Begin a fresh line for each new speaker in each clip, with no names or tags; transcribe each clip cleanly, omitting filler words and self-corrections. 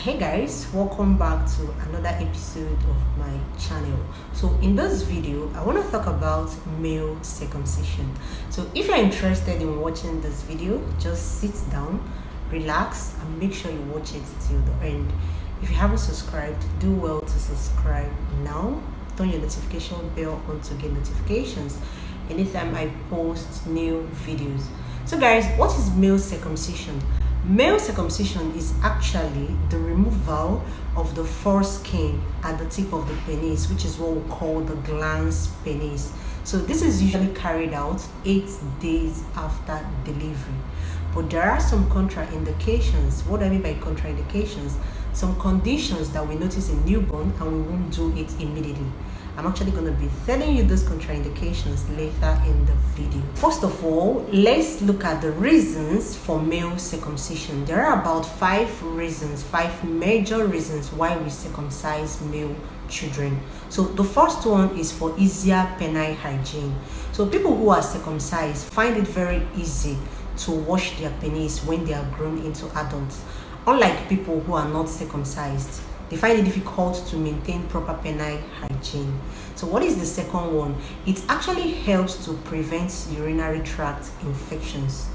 Hey guys, welcome back to another episode of my channel. So in this video I want to talk about male circumcision. So if you're interested in watching this video, just sit down, relax, and make sure you watch it till the end. If you haven't subscribed, do well to subscribe now. Turn your notification bell on to get notifications anytime I post new videos. So guys, what is male circumcision? Male circumcision is actually the removal of the foreskin at the tip of the penis, which is what we call the glans penis. So this is usually carried out 8 days after delivery. But there are some contraindications. What I mean by contraindications? Some conditions that we notice in newborn and we won't do it immediately. I'm actually going to be telling you those contraindications later in the video. First of all, let's look at the reasons for male circumcision. There are about 5 major reasons why we circumcise male children. So the first one is for easier penile hygiene. So people who are circumcised find it very easy to wash their penis when they are grown into adults. Unlike people who are not circumcised, they find it difficult to maintain proper penile hygiene. So what is the second one? It actually helps to prevent urinary tract infections.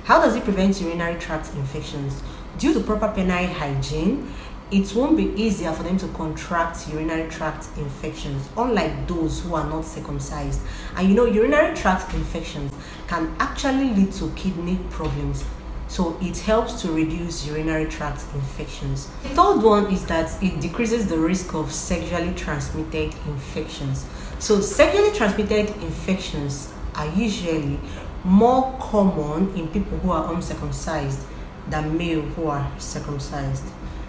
How does it prevent urinary tract infections? Due to proper penile hygiene, it won't be easier for them to contract urinary tract infections, unlike those who are not circumcised. And you know, urinary tract infections can actually lead to kidney problems. So it helps to reduce urinary tract infections. The third one is that it decreases the risk of sexually transmitted infections. So sexually transmitted infections are usually more common in people who are uncircumcised than male who are circumcised.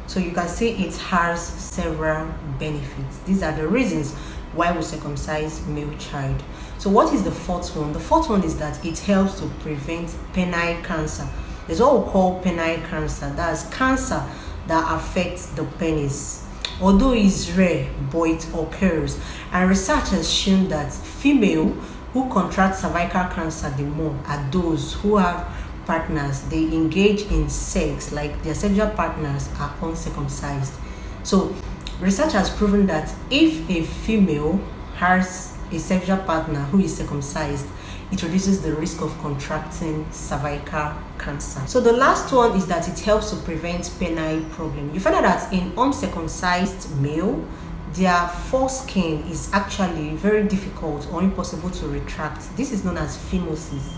So you can see it has several benefits. These are the reasons why we circumcise male child. So what is the fourth one? The fourth one is that it helps to prevent penile cancer. There's what we call penile cancer. That's cancer that affects the penis. Although it's rare, but it occurs. And research has shown that female who contract cervical cancer the more are those who have partners. They engage in sex, like their sexual partners are uncircumcised. So research has proven that if a female has a sexual partner who is circumcised, it reduces the risk of contracting cervical cancer. So the last one is that it helps to prevent penile problem. You find out that in uncircumcised male, their foreskin is actually very difficult or impossible to retract. This is known as phimosis.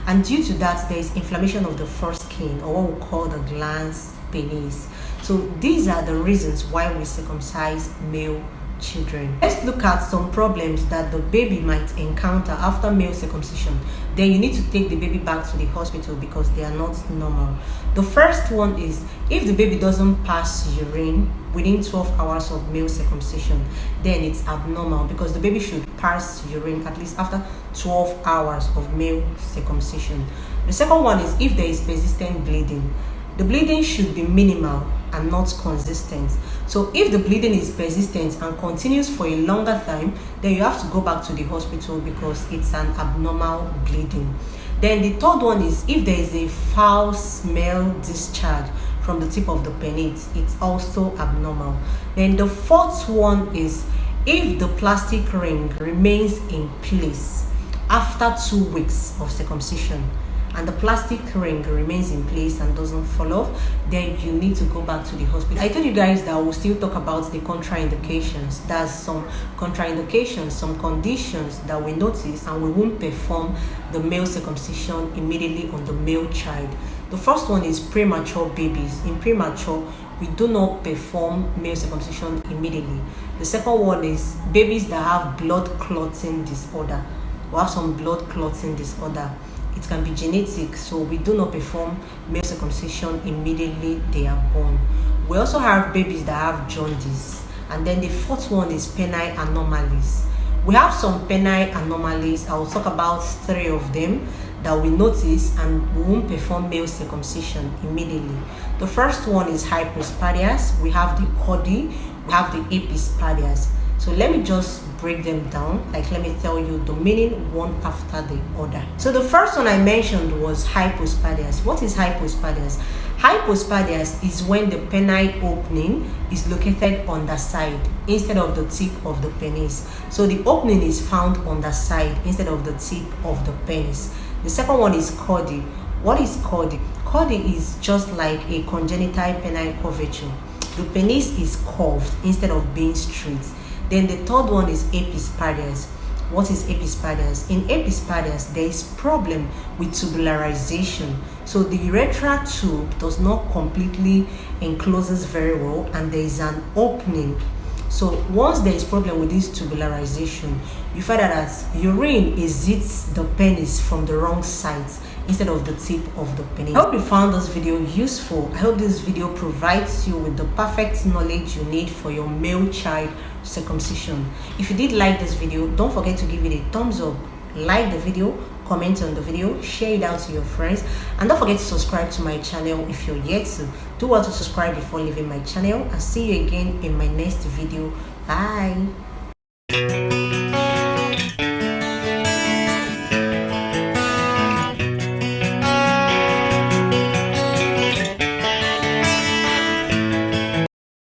And due to that, there is inflammation of the foreskin, or what we call the glans penis. So these are the reasons why we circumcise male children. Let's look at some problems that the baby might encounter after male circumcision. Then you need to take the baby back to the hospital because they are not normal. The first one is if the baby doesn't pass urine within 12 hours of male circumcision, then it's abnormal because the baby should pass urine at least after 12 hours of male circumcision. The second one is if there is persistent bleeding. The bleeding should be minimal and not consistent. So if the bleeding is persistent and continues for a longer time, then you have to go back to the hospital because it's an abnormal bleeding. Then the third one is if there is a foul smell discharge from the tip of the penis, it's also abnormal. Then the fourth one is if the plastic ring remains in place after 2 weeks of circumcision, and the plastic ring remains in place and doesn't fall off, then you need to go back to the hospital. I told you guys that we'll still talk about the contraindications. That's some contraindications, some conditions that we notice and we won't perform the male circumcision immediately on the male child. The first one is premature babies. In premature, we do not perform male circumcision immediately. The second one is babies that have blood clotting disorder. We have some blood clotting disorder. It can be genetic, so we do not perform male circumcision immediately they are born. We also have babies that have jaundice. And then the fourth one is penile anomalies. We have some penile anomalies. I will talk about 3 of them that we notice and we won't perform male circumcision immediately. The first one is hypospadias. We have the chordae, we have the epispadias. So let me just break them down. Like, let me tell you the meaning one after the other. So the first one I mentioned was hypospadias. What is hypospadias? Hypospadias is when the penile opening is located on the side instead of the tip of the penis. So the opening is found on the side instead of the tip of the penis. The second one is chordae. What is chordae? Chordae is just like a congenital penile curvature. The penis is curved instead of being straight. Then the third one is epispadias. What is epispadias? In epispadias, there is problem with tubularization. So the urethral tube does not completely encloses very well, and there is an opening. So once there is problem with this tubularization, you find out that urine exits the penis from the wrong side instead of the tip of the penis. I hope you found this video useful. I hope this video provides you with the perfect knowledge you need for your male child circumcision. If you did like this video, don't forget to give it a thumbs up, like the video, comment on the video, share it out to your friends, and don't forget to subscribe to my channel if you're yet to. Do want to subscribe before leaving my channel, and see you again in my next video. Bye.